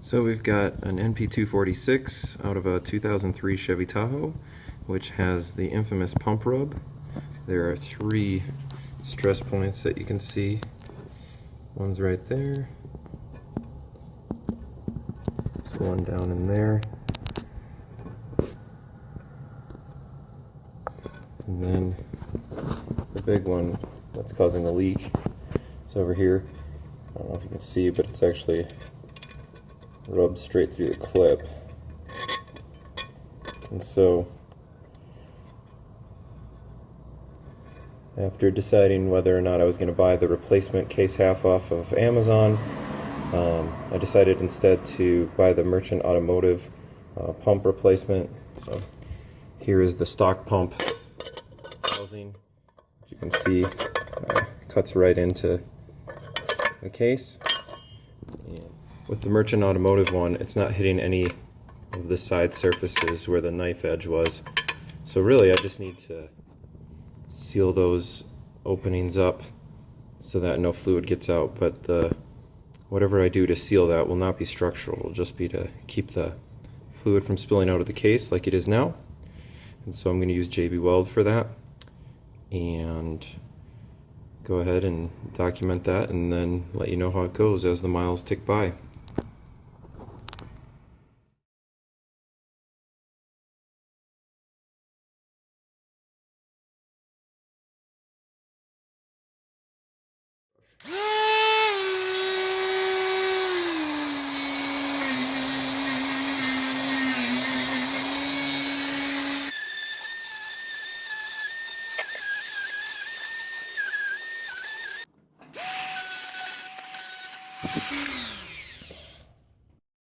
So we've got an NP246 out of a 2003 Chevy Tahoe, which has the infamous pump rub. There are 3 stress points that you can see. One's right there. There's one down in there. And then the big one that's causing the leak is over here. I don't know if you can see, but it's actually rubbed straight through the clip. And so after deciding whether or not I was going to buy the replacement case half off of Amazon, I decided instead to buy the Merchant Automotive pump replacement. So here is the stock pump housing. As you can see, cuts right into the case. And with the Merchant Automotive one, it's not hitting any of the side surfaces where the knife edge was. So really I just need to seal those openings up so that no fluid gets out, but whatever I do to seal that will not be structural. It'll just be to keep the fluid from spilling out of the case like it is now. And so I'm going to use JB Weld for that and go ahead and document that and then let you know how it goes as the miles tick by.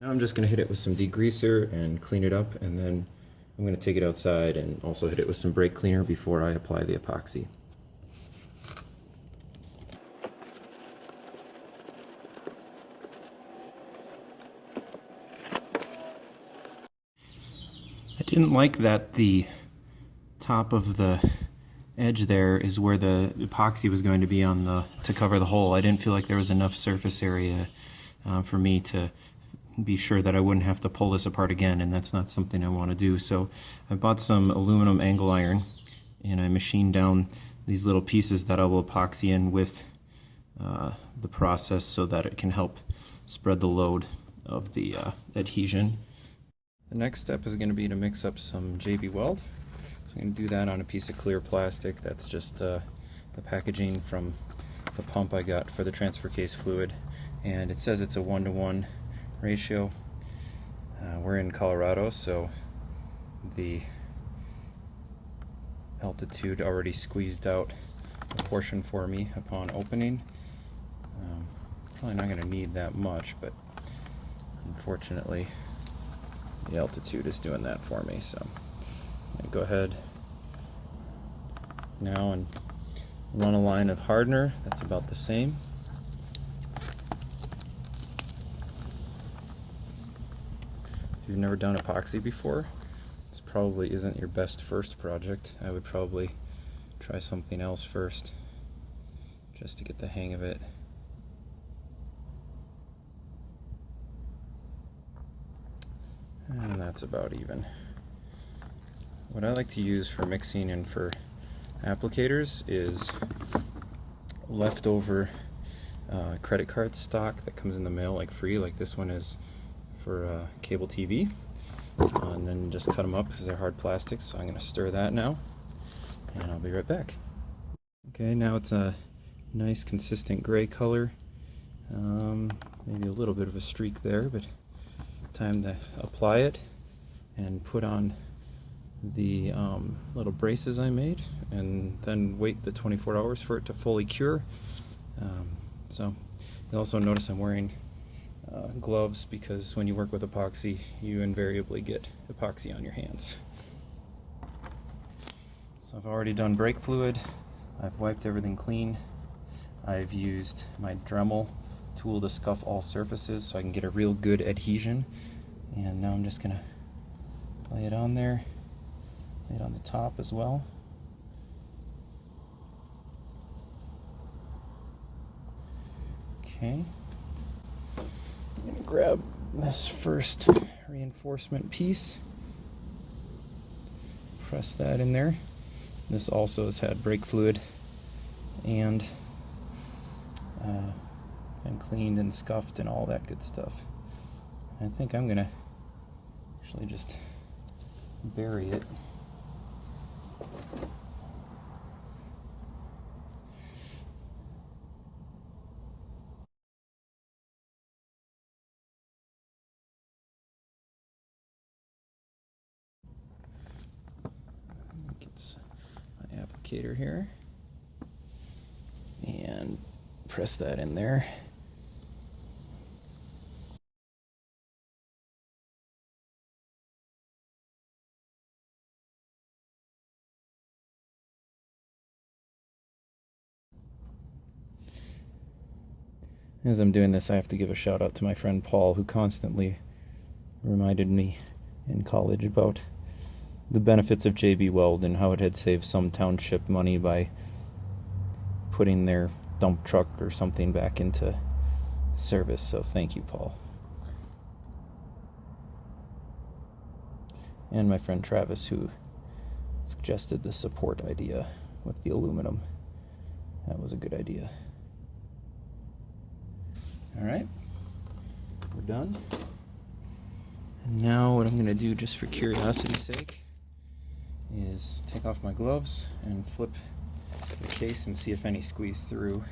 Now I'm just going to hit it with some degreaser and clean it up, and then I'm going to take it outside and also hit it with some brake cleaner before I apply the epoxy. I didn't like that the top of the edge there is where the epoxy was going to be on to cover the hole. I didn't feel like there was enough surface area for me to be sure that I wouldn't have to pull this apart again, and that's not something I want to do. So I bought some aluminum angle iron and I machined down these little pieces that I will epoxy in with the process so that it can help spread the load of the adhesion. The next step is going to be to mix up some JB Weld. So I'm going to do that on a piece of clear plastic. That's just the packaging from the pump I got for the transfer case fluid, and it says it's a 1-to-1 ratio. We're in Colorado, so the altitude already squeezed out a portion for me upon opening. Probably not going to need that much, but unfortunately the altitude is doing that for me. So I'm going to go ahead now and run a line of hardener that's about the same. If you've never done epoxy before, this probably isn't your best first project. I would probably try something else first just to get the hang of it. And that's about even. What I like to use for mixing and for applicators is leftover credit card stock that comes in the mail like free, like this one is for cable TV, and then just cut them up because they're hard plastics. So I'm going to stir that now and I'll be right back. Okay, now it's a nice consistent gray color, maybe a little bit of a streak there, but time to apply it and put on the little braces I made, and then wait the 24 hours for it to fully cure. So you'll also notice I'm wearing gloves because when you work with epoxy, you invariably get epoxy on your hands. So I've already done brake fluid. I've wiped everything clean. I've used my Dremel tool to scuff all surfaces so I can get a real good adhesion. And now I'm just going to lay it on there, lay it on the top as well. Okay. I'm going to grab this first reinforcement piece. Press that in there. This also has had brake fluid and been cleaned and scuffed and all that good stuff. I think I'm gonna actually just bury it. Get my applicator here and press that in there. As I'm doing this, I have to give a shout out to my friend Paul, who constantly reminded me in college about the benefits of JB Weld and how it had saved some township money by putting their dump truck or something back into service. So thank you, Paul. And my friend Travis, who suggested the support idea with the aluminum. That was a good idea. All right, we're done. And now what I'm going to do, just for curiosity's sake, is take off my gloves and flip the case and see if any squeeze through.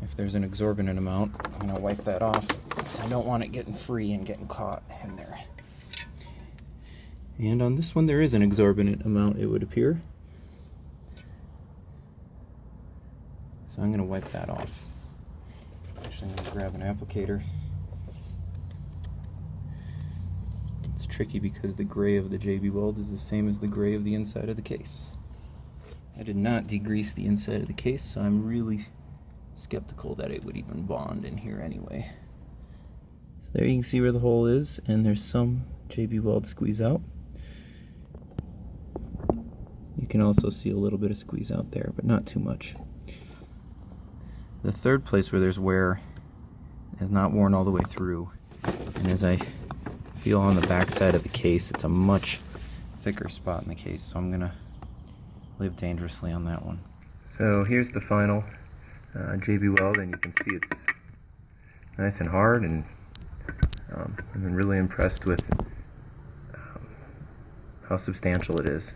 If there's an exorbitant amount, I'm going to wipe that off because I don't want it getting free and getting caught in there. And on this one there is an exorbitant amount, it would appear. So I'm going to wipe that off. Actually, I'm going to grab an applicator. It's tricky because the gray of the JB Weld is the same as the gray of the inside of the case. I did not degrease the inside of the case, so I'm really skeptical that it would even bond in here anyway. So there you can see where the hole is, and there's some JB Weld squeeze out. You can also see a little bit of squeeze out there, but not too much. The third place where there's wear is not worn all the way through, and as I feel on the back side of the case, it's a much thicker spot in the case, so I'm gonna live dangerously on that one. So here's the final JB Weld, and you can see it's nice and hard, and I've been really impressed with how substantial it is.